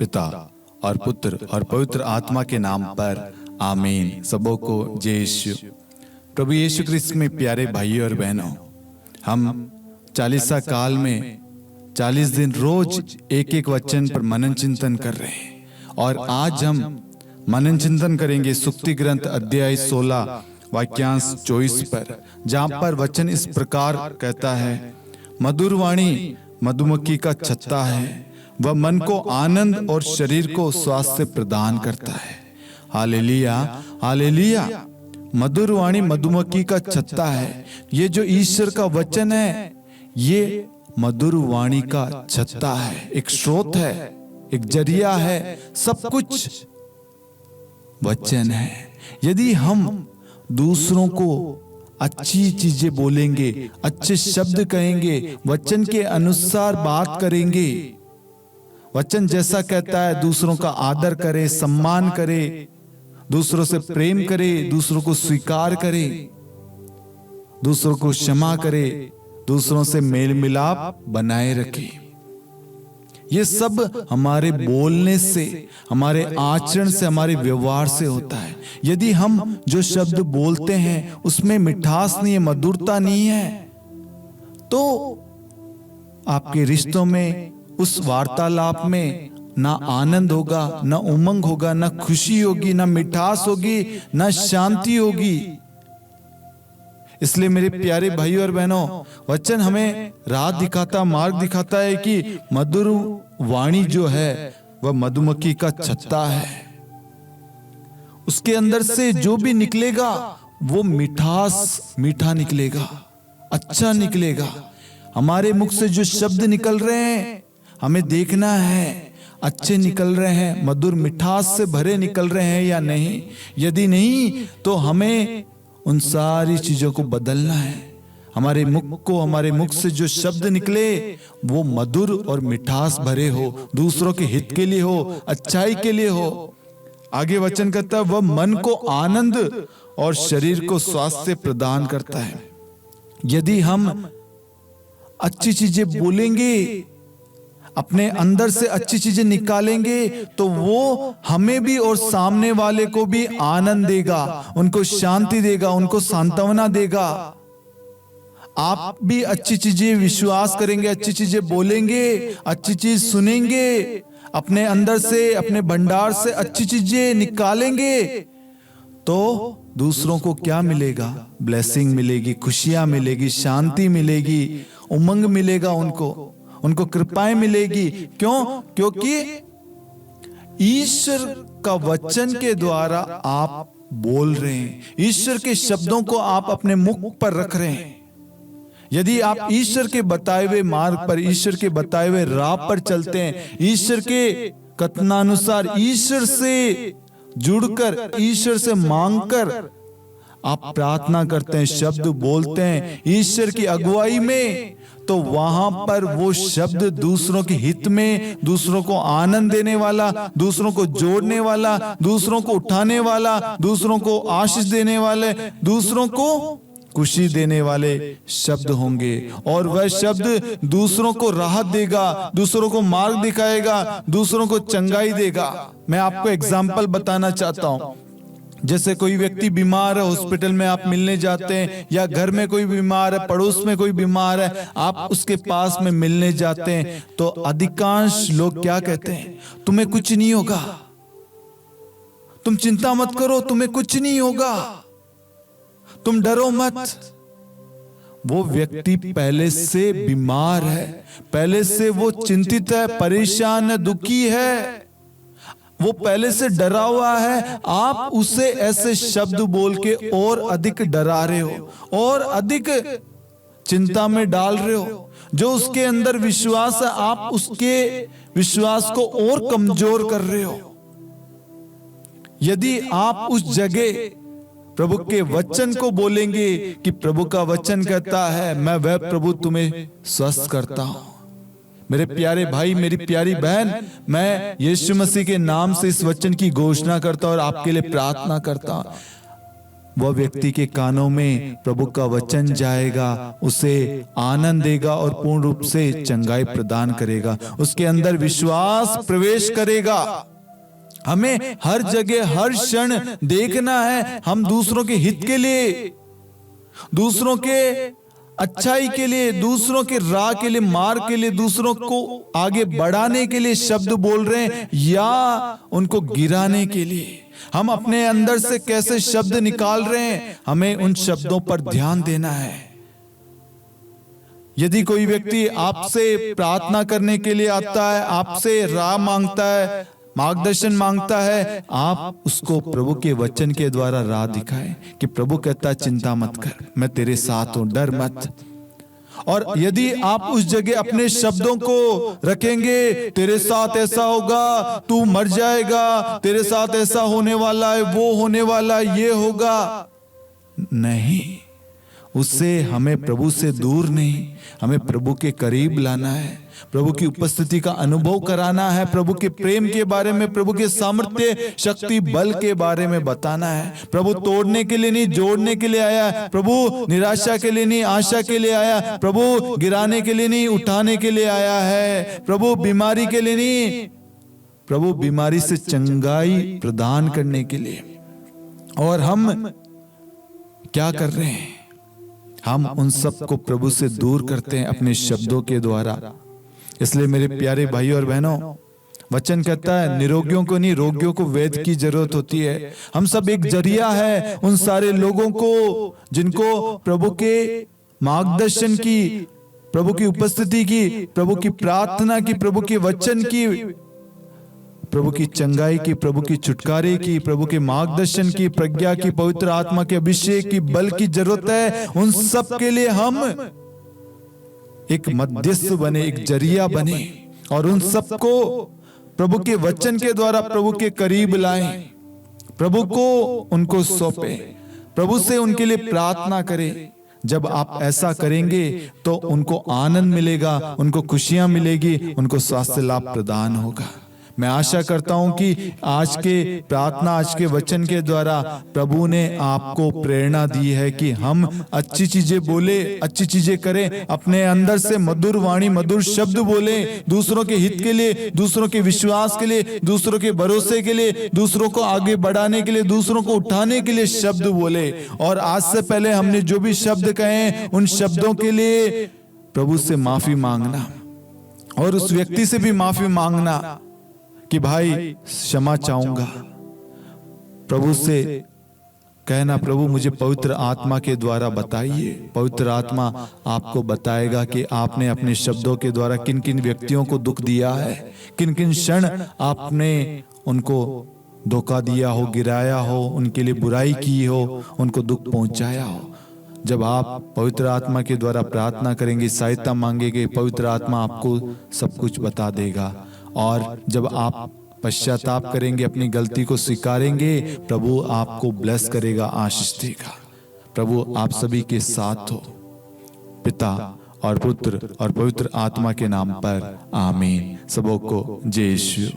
पिता और पुत्र और पवित्र आत्मा के नाम पर आमीन। सबों को जय यीशु। प्रभु यीशु ख्रिस्त में प्यारे भाइयों और बहनों, हम 40 काल में 40 दिन रोज एक एक वचन पर मनन चिंतन कर रहे हैं और आज हम मनन चिंतन करेंगे सुक्ति ग्रंथ अध्याय 16 वाक्यांश 24 पर, जहां पर वचन इस प्रकार कहता है, मधुर वाणी मधुमक्खी का छत्ता है, वह मन को आनंद और शरीर को स्वास्थ्य प्रदान करता है। Hallelujah hallelujah. मधुर वाणी मधुमक्खी का छत्ता है। ये जो ईश्वर का वचन है, ये मधुर वाणी का छत्ता है, एक स्रोत है, एक जरिया है, सब कुछ वचन है। यदि हम दूसरों को अच्छी चीजें बोलेंगे, अच्छे शब्द कहेंगे, वचन के अनुसार बात करेंगे, वचन जैसा कहता है दूसरों का आदर करे, सम्मान करे, दूसरों से प्रेम करे, दूसरों को स्वीकार करे, दूसरों को क्षमा करे, दूसरों से मेल मिलाप बनाए रखे। ये सब हमारे बोलने से, हमारे आचरण से, हमारे व्यवहार से होता है। यदि हम जो शब्द बोलते हैं उसमें मिठास नहीं है, मधुरता नहीं है, तो आपके रिश्तों में, उस वार्तालाप में ना आनंद होगा, ना उमंग होगा, ना खुशी होगी, ना मिठास होगी, ना शांति होगी। इसलिए मेरे प्यारे भाइयों और बहनों, वचन हमें राह दिखाता, मार्ग दिखाता है कि मधुर वाणी जो है वह मधुमक्खी का छत्ता है। उसके अंदर से जो भी निकलेगा वो मिठास मीठा निकलेगा, अच्छा निकलेगा। हमारे मुख से जो शब्द निकल रहे हैं हमें देखना है, अच्छे निकल रहे हैं, मधुर मिठास से भरे निकल रहे हैं या नहीं। यदि नहीं तो हमें उन सारी चीजों को बदलना है। हमारे मुख से जो शब्द निकले वो मधुर और मिठास भरे हो, दूसरों के हित के लिए हो, अच्छाई के लिए हो। आगे वचन कहता है, वह मन को आनंद और शरीर को स्वास्थ्य प्रदान करता है। यदि हम अच्छी चीजें बोलेंगे, अपने अंदर से अच्छी चीजें निकालेंगे, तो वो हमें भी और सामने वाले को भी आनंद देगा, उनको शांति देगा, उनको सांत्वना देगा। आप भी अच्छी चीजें विश्वास करेंगे, अच्छी चीजें बोलेंगे, अच्छी चीज सुनेंगे, अपने अंदर से, अपने भंडार से अच्छी चीजें निकालेंगे, तो दूसरों को क्या मिलेगा? ब्लेसिंग मिलेगी, खुशियां मिलेगी, शांति मिलेगी, उमंग मिलेगा, उनको कृपाएं मिलेगी। क्यों? क्योंकि ईश्वर का वचन के द्वारा आप बोल रहे हैं, ईश्वर के शब्दों को आप अपने मुख पर रख रहे हैं। यदि आप ईश्वर के बताए हुए मार्ग पर, ईश्वर के बताए हुए राह पर चलते हैं, ईश्वर के कथनानुसार, ईश्वर से जुड़कर, ईश्वर से मांगकर आप प्रार्थना करते हैं, शब्द बोलते हैं ईश्वर की अगुवाई में, तो वहां पर वो शब्द दूसरों के हित में, दूसरों को आनंद देने वाला, दूसरों को जोड़ने वाला, दूसरों को उठाने वाला, दूसरों को आशीष देने वाले, दूसरों को खुशी देने वाले शब्द होंगे। और वह शब्द दूसरों को राहत देगा, दूसरों को मार्ग दिखाएगा, दूसरों को चंगाई देगा। मैं आपको एग्जाम्पल बताना चाहता हूं। जैसे कोई व्यक्ति बीमार है, हॉस्पिटल में आप मिलने जाते हैं, या घर में कोई बीमार है, पड़ोस में कोई बीमार है, आप उसके पास में मिलने जाते हैं, तो अधिकांश लोग क्या कहते हैं? तुम्हें कुछ नहीं होगा, तुम चिंता मत करो, तुम्हें कुछ नहीं होगा, तुम डरो मत। वो व्यक्ति पहले से बीमार है, पहले से वो चिंतित है, परेशान है, दुखी है, वो पहले से डरा हुआ है। आप उसे ऐसे शब्द बोल के और अधिक डरा रहे हो, और अधिक चिंता में डाल रहे हो। जो उसके अंदर विश्वास है, आप उसके विश्वास को और कमजोर कर रहे हो। यदि आप उस जगह प्रभु के वचन को बोलेंगे कि प्रभु का वचन कहता है, मैं वह प्रभु तुम्हें स्वस्थ करता हूं। मेरे प्यारे भाई, मेरी प्यारी बहन, मैं यीशु मसीह के नाम से इस वचन की घोषणा करता हूं और आपके लिए प्रार्थना करता हूं। वह व्यक्ति के कानों में प्रभु का वचन जाएगा, उसे आनंद देगा और पूर्ण रूप से चंगाई प्रदान करेगा, उसके अंदर विश्वास प्रवेश करेगा। हमें हर जगह हर क्षण देखना है हम दूसरों के हित के लिए, दूसरों के अच्छाई के लिए, दूसरों के राह के लिए, मार्ग के लिए, दूसरों को आगे बढ़ाने के लिए शब्द बोल रहे हैं या उनको गिराने के लिए। हम अपने अंदर से कैसे शब्द निकाल रहे हैं, हमें उन शब्दों पर ध्यान देना है। यदि कोई व्यक्ति आपसे प्रार्थना करने के लिए आता है, आपसे राह मांगता है, मार्गदर्शन मांगता है, आप उसको प्रभु के वचन के द्वारा राह दिखाएं कि प्रभु कहता है चिंता मत कर, मैं तेरे साथ हूं, डर मत। और यदि आप उस जगह अपने शब्दों को रखेंगे, तेरे साथ ऐसा होगा, तू मर जाएगा, तेरे साथ ऐसा होने वाला है, वो होने वाला है, ये होगा, नहीं, उससे हमें प्रभु से दूर नहीं, हमें प्रभु के करीब लाना है, प्रभु की उपस्थिति का अनुभव कराना है, प्रभु के प्रेम के बारे में, प्रभु के सामर्थ्य, शक्ति, बल के बारे में बताना है। प्रभु तोड़ने के लिए नहीं, जोड़ने के लिए आया, प्रभु निराशा के लिए नहीं, आशा के लिए आया, प्रभु गिराने के लिए नहीं, उठाने के लिए आया है, प्रभु बीमारी के लिए नहीं, प्रभु बीमारी से चंगाई प्रदान करने के लिए। और हम क्या कर रहे हैं, हम उन सब को प्रभु से दूर करते हैं अपने शब्दों के द्वारा। इसलिए मेरे प्यारे भाइयों और बहनों, वचन कहता है निरोगियों को नहीं, रोगियों को वैद्य की जरूरत होती है। हम सब एक जरिया है उन सारे लोगों को जिनको प्रभु के मार्गदर्शन की, प्रभु की उपस्थिति की, प्रभु की प्रार्थना की, प्रभु के वचन की, प्रभु की चंगाई की, प्रभु की छुटकारे की, प्रभु के मार्गदर्शन की, प्रज्ञा की, पवित्र आत्मा के अभिषेक की, बल की जरूरत है। उन सब के लिए हम एक मध्यस्थ बने, एक जरिया बने और उन सबको प्रभु के वचन के द्वारा प्रभु के करीब लाएं, प्रभु को उनको सौंपे, प्रभु से उनके लिए प्रार्थना करें। जब आप ऐसा करेंगे तो उनको आनंद मिलेगा, उनको खुशियां मिलेगी, उनको स्वास्थ्य लाभ प्रदान होगा। मैं आशा करता हूं कि आज के प्रार्थना, आज के वचन के द्वारा प्रभु ने आपको प्रेरणा दी है कि हम अच्छी चीजें बोले, अच्छी चीजें करें, अपने अंदर से मधुर वाणी, मधुर शब्द बोले, दूसरों के हित के लिए, दूसरों के विश्वास के लिए, दूसरों के भरोसे के लिए, दूसरों को आगे बढ़ाने के लिए, दूसरों को उठाने के लिए शब्द बोले। और आज से पहले हमने जो भी शब्द कहे उन शब्दों के लिए प्रभु से माफी मांगना और उस व्यक्ति से भी माफी मांगना कि भाई क्षमा चाहूंगा। प्रभु से कहना, प्रभु मुझे पवित्र आत्मा के द्वारा बताइए। पवित्र आत्मा आपको बताएगा कि आपने अपने शब्दों के द्वारा किन किन व्यक्तियों को दुख दिया है, किन किन क्षण आपने उनको धोखा दिया हो, गिराया हो, उनके लिए बुराई की हो, उनको दुख पहुंचाया हो। जब आप पवित्र आत्मा के द्वारा प्रार्थना करेंगे, सहायता मांगेंगे, पवित्र आत्मा आपको सब कुछ बता देगा। और जब आप पश्चाताप करेंगे, अपनी गलती को स्वीकारेंगे, प्रभु आपको ब्लेस करेगा, आशीष देगा। प्रभु आप सभी के साथ हो, पिता और पुत्र और पवित्र आत्मा के नाम पर आमीन। सबों को जय यीशु।